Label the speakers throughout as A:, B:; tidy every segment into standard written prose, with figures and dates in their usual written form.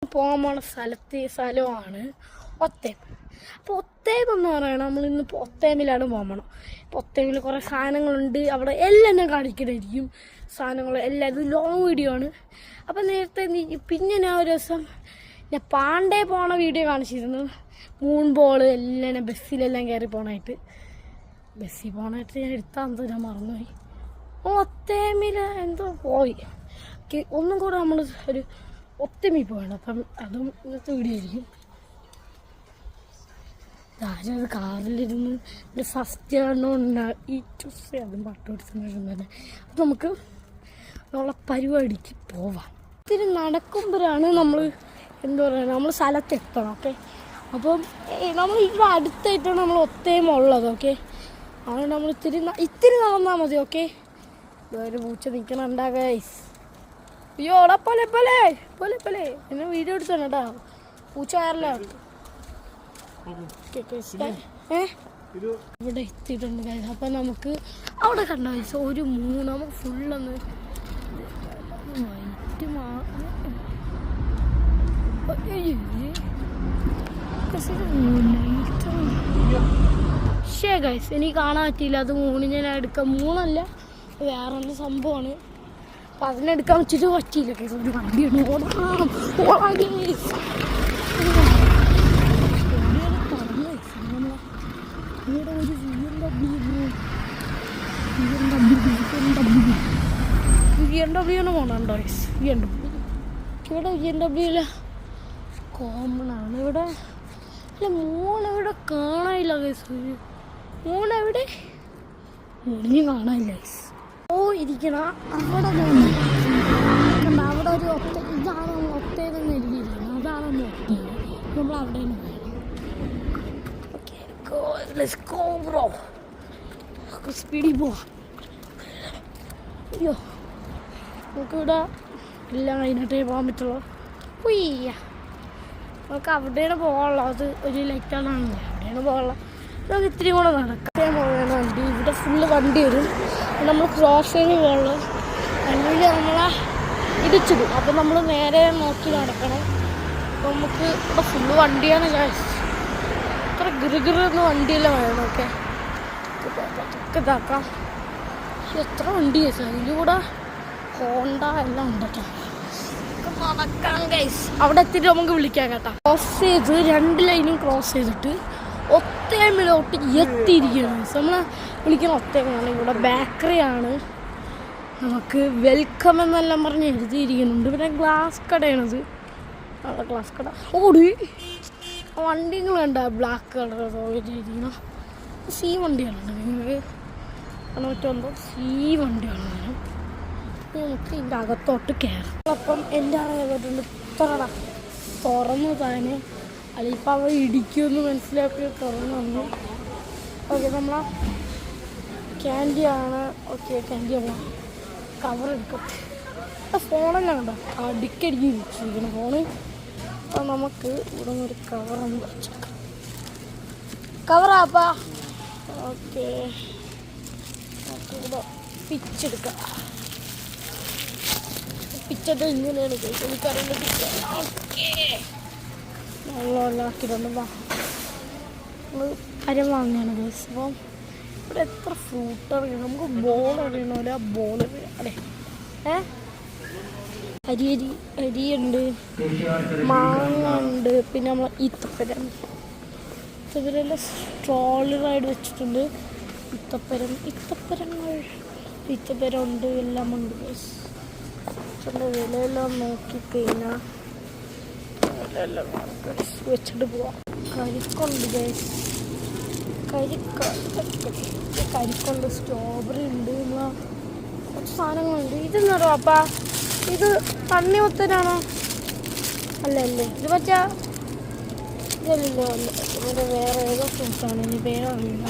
A: പോകാൻ പോണ സ്ഥലമാണ് ഒത്തേം. അപ്പോൾ ഒത്തേം എന്ന് പറയണം, നമ്മളിന്നിപ്പോൾ ഒത്തേമിലാണ് പോകാൻ പോകണം. ഇപ്പോൾ ഒത്തേമിൽ കുറേ സാധനങ്ങളുണ്ട്, അവിടെ എല്ലാം ഞാൻ കാണിക്കണമായിരിക്കും. സാധനങ്ങൾ എല്ലാം ഇത് ലോങ് വീഡിയോ ആണ്. അപ്പം നേരത്തെ പിന്നെ ഞാൻ ഒരു ദിവസം ഞാൻ പാണ്ടേ പോണ വീഡിയോ കാണിച്ചിരുന്നു. മൂൺ ബോൾ എല്ലാം ഞാൻ ബസ്സിലെല്ലാം കയറി പോകണമായിട്ട്. ബസ്സിൽ പോകണമായിട്ട് ഞാൻ എടുത്താൽ ഞാൻ മറന്നുപോയി. ഒത്തേമിൽ എന്തോ പോയി. ഒന്നും കൂടെ നമ്മൾ ഒരു ഒത്തമി പോകണം. അപ്പം അതും ഇന്നത്തെ വീഡിയോ ആയിരിക്കും. ഞാനത് കാറിലിരുന്ന് എൻ്റെ ഫസ്റ്റ് അതും പാട്ട് പഠിച്ചിട്ടുണ്ടായിരുന്നു. അപ്പം നമുക്ക് നമ്മളെ പരിപാടിക്ക് പോവാം. ഇത്തിരി നടക്കുമ്പോഴാണ് നമ്മൾ എന്താ പറയുക, നമ്മൾ സ്ഥലത്തെത്തണം. ഓക്കെ, അപ്പം നമ്മൾ ഇവിടെ അടുത്തായിട്ടാണ് നമ്മൾ ഒത്തേമുള്ളത്. ഓക്കെ, അതുകൊണ്ട് നമ്മൾ ഇത്തിരി നടന്നാൽ മതി. ഓക്കെ, ഒരു പൂച്ച നിൽക്കണുണ്ടാ ഗൈസ്. അയ്യോ ഓടാ പോലെ പോലെ പോലെ പോലെ എന്നെ വീഡിയോ എടുത്താണ് കേട്ടോ. പൂച്ച കയറില്ല. ഇവിടെ എത്തിയിട്ടുണ്ട് ഗൈസ്. അപ്പം നമുക്ക് അവിടെ കണ്ട ഗൈസ് ഒരു നമുക്ക് ഫുള്ളൊന്ന് ഗൈസ് എനിക്ക് കാണാൻ പറ്റിയില്ല. അത് ഞാൻ എടുക്കാം. മൂന്നല്ല, വേറൊരു സംഭവമാണ്. അപ്പം അതിനെടുക്കാൻ വെച്ചിട്ട് പറ്റിയില്ല. ഒരു വണ്ടിയാണ് ഇവിടെ ഒരു BMW പോകണുണ്ടോ? ഇവിടെ BMW കോമൺ ആണ്. ഇവിടെ അല്ല മോളെവിടെ കാണാനില്ല ഗൈസ്. മോളെവിടെ മോളിഞ്ഞ് കാണാനില്ല ഗൈസ്. ഇരിക്കണ അവിടെ കണ്ട അവിടെ ഒരു ഇതാണ് ഒത്തേന്ന് എഴുതിയിരിക്കുന്നത്. അതാണ് നമ്മൾ അവിടെ സ്പീഡിൽ പോവാം. അയ്യോ നമുക്കിവിടെ എല്ലാം കഴിഞ്ഞിട്ടേ പോകാൻ പറ്റുള്ളൂ. ഉയ്യ നമുക്ക് അവിടെയാണ് പോകാനുള്ളത്. അത് ഒരു ലൈറ്റാണല്ലോ, അവിടെയാണ് പോകാനുള്ളത്. നമുക്ക് ഇത്തിരി കൂടെ നടക്കാൻ പോകണം. വണ്ടി ഇവിടെ ഫുള്ള് വണ്ടി വരും. നമ്മൾ ക്രോസ് ചെയ്ത് പോകണം. വണ്ടിയിൽ നമ്മളെ ഇടിച്ചിടും. അപ്പം നമ്മൾ നേരെ നോക്കി നടക്കണം. അപ്പം നമുക്ക് ഇവിടെ ഫുള്ള് വണ്ടിയാണ് ഗൈസ്. അത്ര ഗിറുഗിറൊന്നും വണ്ടിയെല്ലാം വേണം. ഓക്കെ, അതൊക്കെ ഇതാക്കാം. എത്ര വണ്ടി ഗൈസ്, അതിലൂടെ ഹോണ്ട എല്ലാം ഉണ്ട് കേട്ടോ. നടക്കാം ഗൈസ്. അവിടെ എത്തിയിട്ട് നമുക്ക് വിളിക്കാം കേട്ടോ. ക്രോസ് ചെയ്ത് 2 ലൈനും ക്രോസ് ചെയ്തിട്ട് ഒത്തേമിലോട്ട് എത്തിയിരിക്കുകയാണ്. നമ്മൾ വിളിക്കുന്ന ഒത്തേമാണ്. ഇവിടെ ബേക്കറിയാണ്. നമുക്ക് വെൽക്കം എന്നെല്ലാം പറഞ്ഞ് എഴുതിയിരിക്കുന്നുണ്ട്. പിന്നെ ഗ്ലാസ് കടയാണത്. അവിടെ ഗ്ലാസ് കട. ഓടി വണ്ടികൾ കണ്ട ബ്ലാക്ക് കളർ എഴുതിയിരിക്കണം. സി വണ്ടിയാണ് നിങ്ങൾക്ക് കാണാൻ സി വണ്ടിയാണ്. നമുക്ക് ഇതിൻ്റെ അകത്തോട്ട് കയറാം. അപ്പം എൻ്റെ അറിയാൻ തുറന്നു തന്നെ അല്ലെങ്കിൽ ഇപ്പം അവ ഇടിക്കുമെന്ന് മനസ്സിലാക്കി തുറന്നു വന്നു. ഓക്കെ, നമ്മളാ ക്യാൻഡിയാണ്. ഓക്കെ, ക്യാൻഡി പോകാം. കവർ എടുക്കട്ടെ. ഫോണെല്ലാം കണ്ടോ അടിക്കടിക്ക് വെച്ചിരിക്കണം ഫോണ്. അപ്പം നമുക്ക് ഇവിടെ നിന്നൊരു കവറൊന്ന് വെച്ചേക്കാം. കവറാപ്പാ. ഓക്കെ, ഇവിടെ പിച്ചെടുക്കാം. പിച്ചത് ഇങ്ങനെയാണ് എനിക്കറിയുന്ന പിച്ച. ഓക്കെ, നല്ലതാക്കിയിട്ടുണ്ട്. നമ്മൾ അരം വാങ്ങുകയാണ് ഗൈസ്. അപ്പം ഇവിടെ എത്ര ഫ്രൂട്ട് അറിയണം. നമുക്ക് ബോൾ അറിയണമല്ലോ. ആ ബോൾ അല്ലേ അരിയുണ്ട്, മാങ്ങ ഉണ്ട്, പിന്നെ നമ്മൾ ഈത്തപ്പഴം ഇവരെല്ലാം സ്ട്രോളറായിട്ട് വെച്ചിട്ടുണ്ട്. ഈത്തപ്പഴം ഉണ്ട്, എല്ലാം ഉണ്ട് ഗൈസ്. വിലയെല്ലാം നോക്കിക്കഴിഞ്ഞാൽ എല്ലാം വെച്ചിട്ട് പോവാം. കരിക്കുണ്ട് ഗൈസ്, കരിക്കുണ്ട്, സ്ട്രോബെറി ഉണ്ട്, കുറച്ച് സാധനങ്ങളുണ്ട്. ഇതെന്ന് പറയുക അപ്പാ, ഇത് തണ്ണിമത്തനാണോ? അല്ലേ ഇത് പറ്റാ ഇതല്ലോ. ഇവിടെ വേറെ ഏതോ ഫ്രൂട്ട്സാണ്, ഇനി പേരറിയില്ല.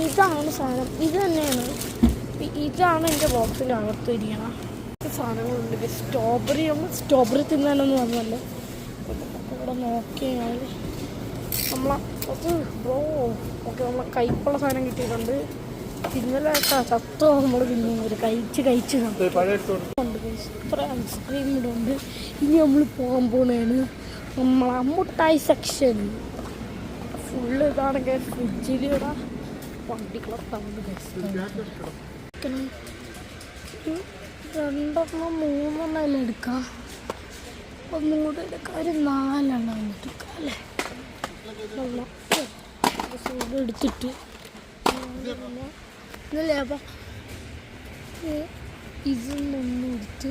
A: ഇതാണ് സാധനം, ഇത് തന്നെയാണ്. ഇതാണ് എൻ്റെ ബോക്സിനകത്ത് ഇരിക്കണം. സാധനങ്ങളുണ്ട്. സ്ട്രോബെറി തിന്നാനൊന്നും വന്നല്ലേ. ഇവിടെ നോക്കിയാൽ നമ്മളെ ഓക്കെ നമ്മളെ കയ്പുള്ള സാധനം കിട്ടിയിട്ടുണ്ട്. ഇന്നലെ ചത്തോ നമ്മൾ പിന്നെ ഒരു കഴിച്ച് ഇത്ര ഐസ്ക്രീം ഇവിടെ ഉണ്ട്. ഇനി നമ്മൾ പോകാൻ പോണേണ് നമ്മളെ അമ്മുട്ടായി സെക്ഷൻ. ഫുള്ള് ഇതാണെങ്കിൽ ഫ്രിഡ്ജിൽ ഇവിടെ വണ്ടികളൊക്കെ രണ്ടെണ്ണം മൂന്നെണ്ണം എല്ലാം എടുക്കാം. ഒന്നും കൂടെ എടുക്കാം, ഒരു 4 എണ്ണം എടുക്കാം അല്ലേ. എടുത്തിട്ട് ഇതല്ലേ അപ്പം ഇതൊന്നും എടുത്ത്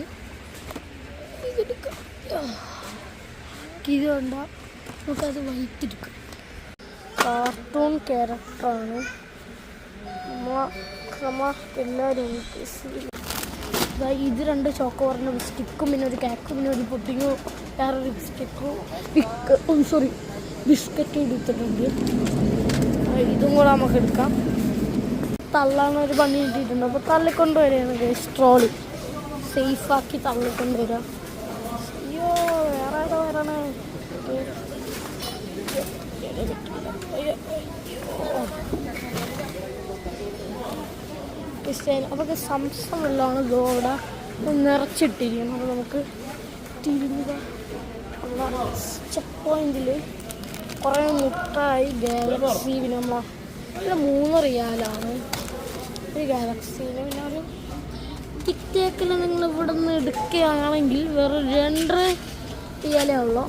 A: ഇതെടുക്കാം. ഇത് കണ്ട നമുക്കത് വൈറ്റ് എടുക്കാം. കാർട്ടൂൺ ക്യാരക്ടറാണ് എല്ലാവരും. ഇത് 2 ചോക്കോറിൻ്റെ ബിസ്റ്റിക്കും പിന്നെ ഒരു കേക്കും പിന്നെ ഒരു പുഡിങ്ങും വേറൊരു ബിസ്ക്കറ്റും എടുത്തിട്ടുണ്ട്. ഇതും കൂടെ നമുക്ക് എടുക്കാം. തള്ളാനൊരു പണി കിട്ടിയിട്ടുണ്ട്. അപ്പോൾ തള്ളിക്കൊണ്ട് വരികയാണ് ട്രോളി സേഫാക്കി തള്ളിക്കൊണ്ട് വരാം. അയ്യോ വേറെ ഏതാ വരണേ. അവർക്ക് സംശയമുള്ളതാണ് ഇവിടെ നിറച്ചിട്ടിരിക്കണം. അപ്പോൾ നമുക്ക് തിരിഞ്ഞ ചെക്ക് പോയിന്റിൽ കുറേ മുട്ടായി ഗാലക്സി പിന്നെ നമ്മളെ 3 റിയാലാണ് ഒരു ഗാലക്സിന്. പിന്നെ ഒരു ടിക് ടേക്കിൽ നിങ്ങൾ ഇവിടെ നിന്ന് എടുക്കുകയാണെങ്കിൽ വേറെ 2 റിയാലേ ഉള്ളൂ.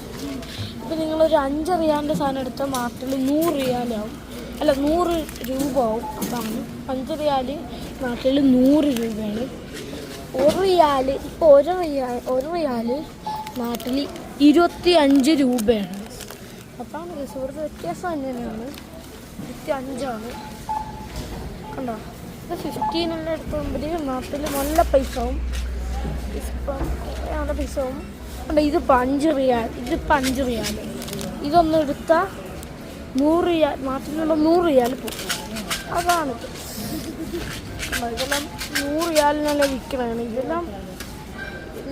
A: ഇപ്പം നിങ്ങളൊരു 5 റിയാലിൻ്റെ സാധനം എടുത്താൽ നാട്ടിൽ 100 റിയാലാവും, അല്ല 100 രൂപ ആവും. അതാണ് 5 റിയാൽ നാട്ടിൽ 100 രൂപയാണ്. 1 റിയാൽ ഇപ്പോൾ 1 റിയാൽ നാട്ടിൽ 25 രൂപയാണ്. അതാണ് ഇവിടുത്തെ വ്യത്യാസം തന്നെയാണ്. 25 കണ്ടോ. ഇത് 15 എടുക്കുമ്പോൾ നാട്ടിൽ നല്ല പൈസ ആവും. ഇപ്പം നല്ല പൈസ ആവും. കണ്ടോ ഇതിപ്പോൾ 5 റിയാൽ, ഇതിപ്പോൾ 5 റിയാൽ. ഇതൊന്നും എടുത്താൽ 100 റിയാൽ, നാട്ടിലുള്ള 100 റിയാൽ പോകും. അതാണ് ഇതെല്ലാം 100 റിയാലിനല്ല വിൽക്കണതാണ്. ഇതെല്ലാം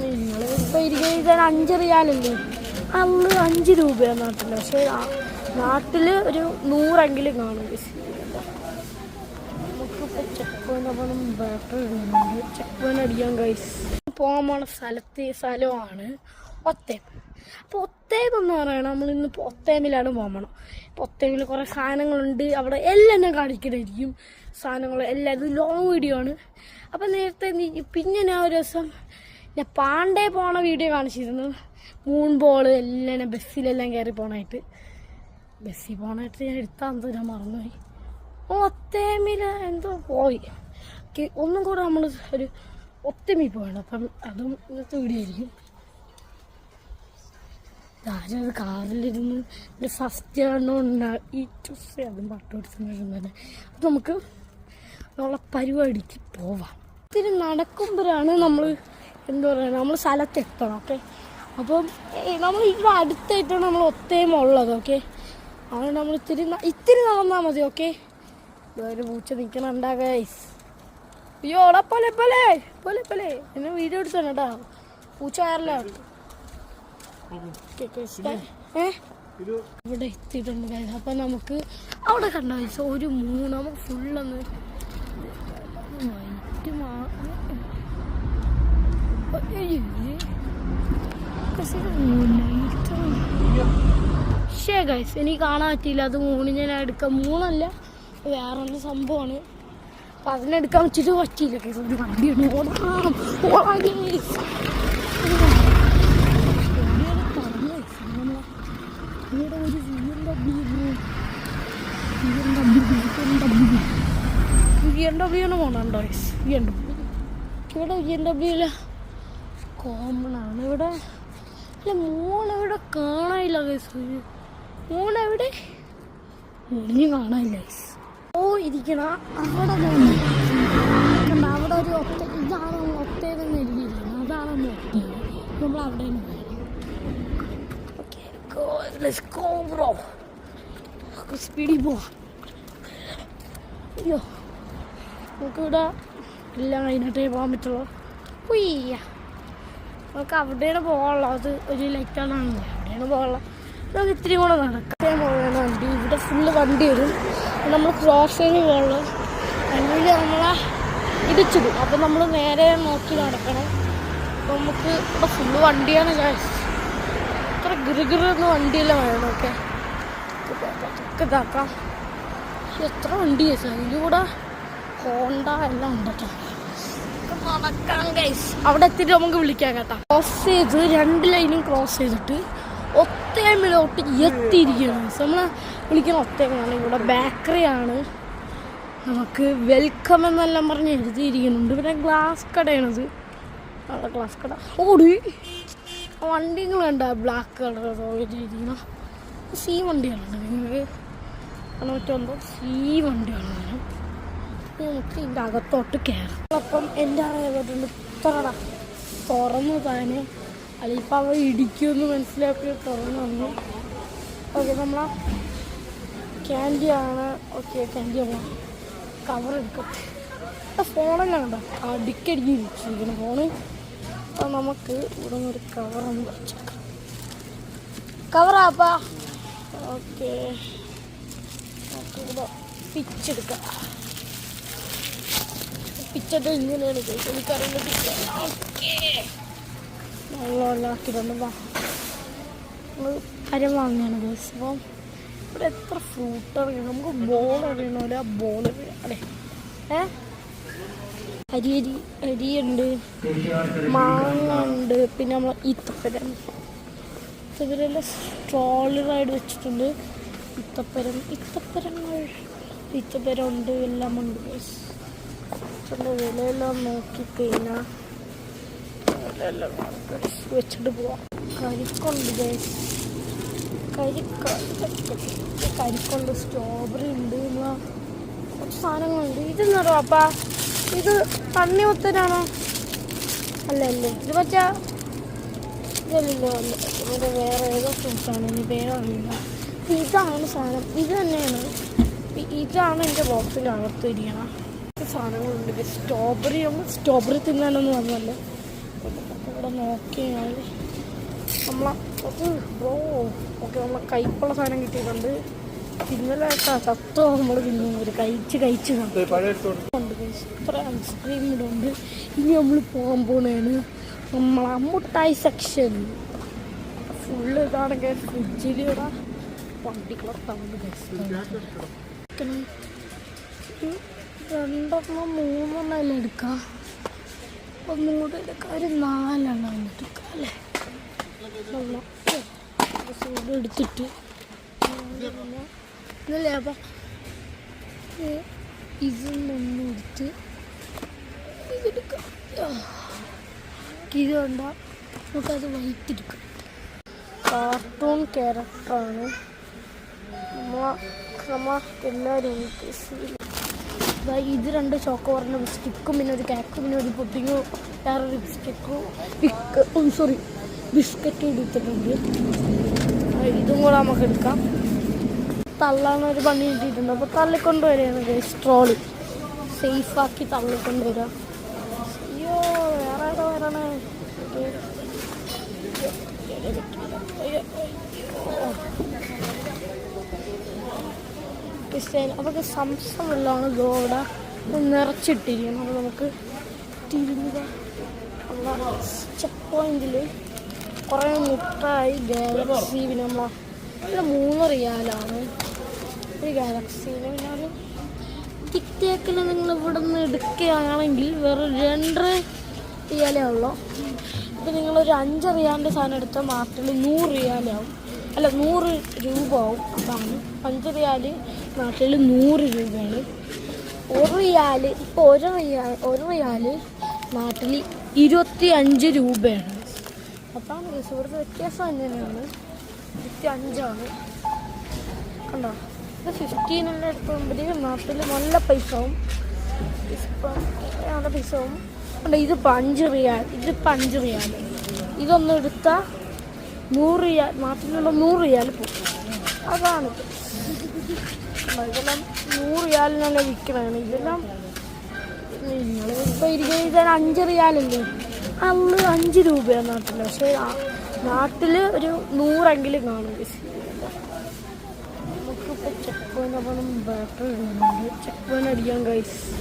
A: നിങ്ങളിപ്പോൾ ഇരിക്കുന്നത് 5 റിയാലല്ലേ, അന്ന് 5 രൂപയാണ് നാട്ടിൽ. പക്ഷേ നാട്ടിൽ ഒരു 100എങ്കിലും കാണും. നമുക്കിപ്പോൾ ചെക്ക് പോയിന്റ് അപ്പം ബാറ്ററി ഇടുന്നുണ്ട്. ചെക്ക് പോയിന്റ് അടിക്കാൻ ഗൈസ് പോകാൻ പോണ സ്ഥലമാണ് ഒത്തേം. അപ്പോൾ ഒത്തേമെന്ന് പറയണം നമ്മളിന്ന് ഒത്തേമിലാണ് പോകണം. ഇപ്പോൾ ഒത്തേമിൽ കുറേ സാധനങ്ങളുണ്ട്. അവിടെ എല്ലാം ഞാൻ കാണിക്കണമായിരിക്കും സാധനങ്ങൾ എല്ലാം. ഇത് ലോങ് വീഡിയോ ആണ്. അപ്പം നേരത്തെ പിന്നെ ഞാൻ ഒരു ദിവസം ഞാൻ പാണ്ടേ പോണ വീഡിയോ കാണിച്ചിരുന്നു. മൂൺ ബോൾ എല്ലാം ഞാൻ ബസ്സിലെല്ലാം കയറി പോകണമായിട്ട് ഞാൻ എടുത്താൽ ഞാൻ മറന്നുപോയി. ഒത്തേമിൽ എന്തോ പോയി. ഒന്നും കൂടെ നമ്മൾ ഒരു ഒത്തേമി പോകണം. അപ്പം അതും ഇന്നത്തെ വീഡിയോ ആയിരിക്കും. ആരും അത് കാറിലിരുന്ന് എൻ്റെ ഫസ്റ്റ് ഈ ചുസ് അതും പാട്ട് പഠിച്ചിട്ടുണ്ടായിരുന്നെ. അപ്പം നമുക്ക് നമ്മളെ പരിപാടിക്ക് പോവാം. ഇത്തിരി നടക്കുമ്പോഴാണ് നമ്മൾ എന്താ പറയുക നമ്മൾ സ്ഥലത്തെത്തണം. ഓക്കെ, അപ്പം നമ്മൾ ഇവിടെ അടുത്തായിട്ടാണ് നമ്മൾ ഒത്തേമുള്ളത്. ഓക്കെ, അതുകൊണ്ട് നമ്മൾ ഇത്തിരി നടന്നാൽ മതി. ഓക്കെ, ഒരു പൂച്ച നിൽക്കണുണ്ടാ ഗൈസ്. അയ്യോ ഓടാ പോലെ എന്നെ വീഡിയോ എടുത്തു തന്നെ കേട്ടോ. പൂച്ച വയറില്ല. ഇവിടെ എത്തിയിട്ടുണ്ട് ഗൈസ്. അപ്പം നമുക്ക് അവിടെ കണ്ട ഗൈസ് ഒരു നമുക്ക് ഫുള്ളൊന്ന് ശേ ഗൈസ് എനിക്ക് കാണാൻ പറ്റിയില്ല. അത് ഞാൻ എടുക്കാം. 3അല്ല വേറൊരു സംഭവമാണ്. അപ്പം അതിനെടുക്കാൻ വെച്ചിട്ട് പറ്റിയില്ല ഗൈസ്. ഒരു വണ്ടിയാണ്. ഓടാം ഗൈസ്. ഇവിടെ ഒരു BMW പോകണുണ്ടോ ഗൈസ്. ഇവിടെ BMW കോമൺ ആണ്. ഇവിടെ അല്ല മോളെവിടെ കാണാനില്ല ഗൈസ്. മോളെവിടെ മോളിഞ്ഞ് കാണാനില്ല ഗൈസ്. ഇരിക്കണ അവിടെ കണ്ട അവിടെ ഒരു ഇതാണ് ഒത്തേതെന്ന് എഴുതിയിരിക്കണം. അതാണ് നമ്മൾ അവിടെ സ്പീഡിൽ പോവാം. അയ്യോ നമുക്കിവിടെ എല്ലാം കഴിഞ്ഞിട്ടേ പോകാൻ പറ്റുള്ളൂ. നമുക്ക് അവിടെയാണ് പോകാനുള്ളത്. അത് ഒരു ലൈറ്റാണല്ലോ, അവിടെയാണ് പോകാനുള്ളത്. നമുക്ക് ഇത്തിരി കൂടെ നടക്കാൻ പോകണം. വണ്ടി ഇവിടെ ഫുള്ള് വണ്ടി വരും. നമ്മൾ ക്രോസ് ചെയ്ത് പോകുന്നത് അതിനുള്ളിൽ നമ്മളെ ഇടിച്ചിടും. അപ്പം നമ്മൾ നേരെ നോക്കി നടക്കണം. അപ്പം നമുക്ക് ഇവിടെ ഫുള്ള് വണ്ടിയാണ് ഗൈസ്. ഇത്ര ഗിറുഗിറൊന്നും വണ്ടിയെല്ലാം വേണം. ഓക്കെ ഒക്കെ ഇതാക്കാം. എത്ര വണ്ടി ഗൈസ്, അതിലൂടെ ഹോണ്ട എല്ലാം ഉണ്ട് കേട്ടോ. നടക്കാം ഗൈസ്. അവിടെ എത്തിയിട്ട് നമുക്ക് വിളിക്കാം കേട്ടോ. ക്രോസ് ചെയ്ത് 2 ലൈനും ക്രോസ് ചെയ്തിട്ട് ഒത്തേമിലോട്ട് എത്തിയിരിക്കുകയാണ്. നമ്മൾ വിളിക്കുന്ന ഒത്തേമാണ്. ഇവിടെ ബേക്കറിയാണ്. നമുക്ക് വെൽക്കം എന്നെല്ലാം പറഞ്ഞ് എഴുതിയിരിക്കുന്നുണ്ട്. പിന്നെ ഗ്ലാസ് കടയാണിത്. അവിടെ ഗ്ലാസ് കട ഓടി വണ്ടികൾ കണ്ട ബ്ലാക്ക് കളർ എഴുതിയിരിക്കണം. സി വണ്ടികളുണ്ട് നിങ്ങൾക്ക് കാണാൻ സി വണ്ടിയാണ്. നമുക്ക് ഇതിൻ്റെ അകത്തോട്ട് കയറാം. അപ്പം എൻ്റെ അറിയാൻ തുറന്നു താനെ അല്ലെങ്കിൽ ഇപ്പം അവ ഇടിക്കുമെന്ന് മനസ്സിലാക്കി തുറന്നു വന്നു. ഓക്കെ നമ്മളാ ക്യാൻഡിയാണ്. ഓക്കെ ക്യാൻഡിയാണ്. കവർ എടുക്കട്ടെ. ഫോണെല്ലാം കണ്ടോ അടിക്കടിക്ക് ഇരിച്ചിരിക്കണം ഫോണ്. അപ്പം നമുക്ക് ഇവിടെ നിന്നൊരു കവറൊന്ന് വെച്ചേക്കാം. കവറാപ്പാ. ഓക്കെ ഇവിടെ പിച്ചെടുക്കാം. പിച്ചിട്ട് ഇങ്ങനെയാണ് എനിക്കറിയുന്ന പിച്ച. ഓക്കെ വെള്ളമാക്കിയിട്ടുണ്ട്. നമ്മൾ അരം വാങ്ങുകയാണ് ഗൈസ്. അപ്പം ഇവിടെ എത്ര ഫ്രൂട്ട് അറിയണം. നമുക്ക് ബോൾ അറിയണമല്ലോ. ആ ബോൾ അറിയാം അല്ലേ. അരിയുണ്ട്, മാങ്ങ ഉണ്ട്, പിന്നെ നമ്മൾ ഈത്തപ്പഴം സ്ട്രോളറായിട്ട് വെച്ചിട്ടുണ്ട്. ഈത്തപ്പഴം ഉണ്ട്, എല്ലാം ഉണ്ട് ഗൈസ്. വിലയെല്ലാം നോക്കിക്കഴിഞ്ഞാൽ വിലയെല്ലാം വെച്ചിട്ട് പോവാം. കരിക്കുണ്ട് ഗൈസ്. കരിക്കുണ്ട്, സ്ട്രോബെറി ഉണ്ട്, കുറച്ച് സാധനങ്ങളുണ്ട്. ഇതെന്നാ അപ്പാ, ഇത് തണ്ണിമത്തനാണോ? അല്ലേ ഇത് വെച്ചാ ഇതല്ലോ. ഇവിടെ വേറെ ഏതോ ഫ്രൂട്ട്സാണ്, ഇനി പേരറിയില്ല. ഇതാണ് സാധനം. ഇത് തന്നെയാണ്. ഇതാണ് എൻ്റെ ബോക്സിനകത്ത് ഇരിക്കണം. സാധനങ്ങളുണ്ട്. സ്ട്രോബെറി തിന്നാനൊന്നും വന്നല്ലേ. ഇവിടെ നോക്കിയാൽ ഓക്കെ നമ്മളെ കയ്പുള്ള സാധനം കിട്ടിയിട്ടുണ്ട്. ഇന്നലെ ചത്തോ നമ്മൾ തിന്നുന്നത് കഴിച്ച് ഉണ്ട്. ഇത്ര ഐസ്ക്രീം ഇവിടെ ഉണ്ട്. ഇനി നമ്മൾ പോകാൻ പോണേണ് നമ്മളെ മുട്ടായി സെക്ഷൻ. ഫുള്ള് ഇതാണെങ്കിൽ ഫ്രിഡ്ജിൽ ഇവിടെ വണ്ടികളൊക്കെ രണ്ടെണ്ണം 3 എല്ലാം എടുക്കാം. ഒന്നും കൂടെ എടുക്കാം. ഒരു 4 എടുക്കാം അല്ലേ. എടുത്തിട്ട് ഇതല്ലേ അപ്പം ഇതൊന്നും എടുത്ത് ഇതെടുക്കാം. ഇത് വേണ്ട, നമുക്കത് വൈറ്റെടുക്കാം. കാർട്ടൂൺ ക്യാരക്ടറാണ്. എല്ലാവരും ഇത് 2 ചോക്കോബറിൻ്റെ ബിസ്റ്റിക്കും പിന്നെ ഒരു കേക്കും പിന്നെ ഒരു പുഡിങ്ങും വേറൊരു ബിസ്ക്കറ്റും എടുത്തിട്ടുണ്ട്. ഇതും കൂടെ നമുക്ക് എടുക്കാം. തള്ളാനൊരു പണി കിട്ടിയിട്ടുണ്ട്. അപ്പോൾ തള്ളിക്കൊണ്ട് വരികയാണ് ട്രോളി. സേഫാക്കി തള്ളിക്കൊണ്ട് വരിക. അയ്യോ വേറെ ഏതോ വരണേ. അതൊക്കെ സംശയമുള്ളതാണ്. ഇവിടെ നിറച്ചിട്ടിരിക്കണം. അപ്പോൾ നമുക്ക് തിരിഞ്ഞ ചെക്ക് പോയിന്റിൽ കുറേ മുട്ടായി ഗാലക്സി പിന്നെ ഇവിടെ 3 റിയാലാണ് ഒരു ഗാലക്സീന്. പിന്നെ ഒരു ടിക്ടേക്കിൽ നിങ്ങൾ ഇവിടെ നിന്ന് എടുക്കുകയാണെങ്കിൽ വേറെ 2 റിയാലേ ഉള്ളൂ. ഇപ്പം നിങ്ങളൊരു 5 റിയാലിൻ്റെ സാധനം എടുത്താൽ നാട്ടിൽ 100 റിയാലാവും. അല്ല 100 രൂപ ആവും. അതാണ് 5 റിയാൽ നാട്ടിൽ 100 രൂപയാണ്. 1 റിയാൽ ഇപ്പോൾ 1 റിയാൽ നാട്ടിൽ 25 രൂപയാണ്. അതാണ് ഇവിടുത്തെ വ്യത്യാസം തന്നെയാണ്. 25 കണ്ടോ. ഇത് 15 എല്ലാം എടുക്കുമ്പോഴത്തേക്കും നാട്ടിൽ നല്ല പൈസ ആവും. ഇപ്പം നല്ല പൈസ ആവും. കണ്ടോ ഇതിപ്പോൾ 5 റിയാൽ. ഇതിപ്പോൾ 5 റിയാൽ. ഇതൊന്നും എടുത്താൽ 100 റിയാൽ നാട്ടിലുള്ള 100 റിയാൽ പോകും. അതാണ് ഇതെല്ലാം 100 റിയാലിനല്ല വിൽക്കണതാണ്. ഇതെല്ലാം നിങ്ങളിപ്പോൾ ഇരിക്കുന്നത് 5 റിയാലല്ലേ. അന്ന് 5 രൂപയാണ് നാട്ടിൽ. പക്ഷേ നാട്ടിൽ ഒരു 100 കാണും. നമുക്കിപ്പോൾ ചെക്ക് പോയിന്റ് അപ്പോൾ ബാറ്ററി ഇടുന്നുണ്ട്. ചെക്ക് പോയിന്റ് അടിക്കാൻ ഗൈസ്.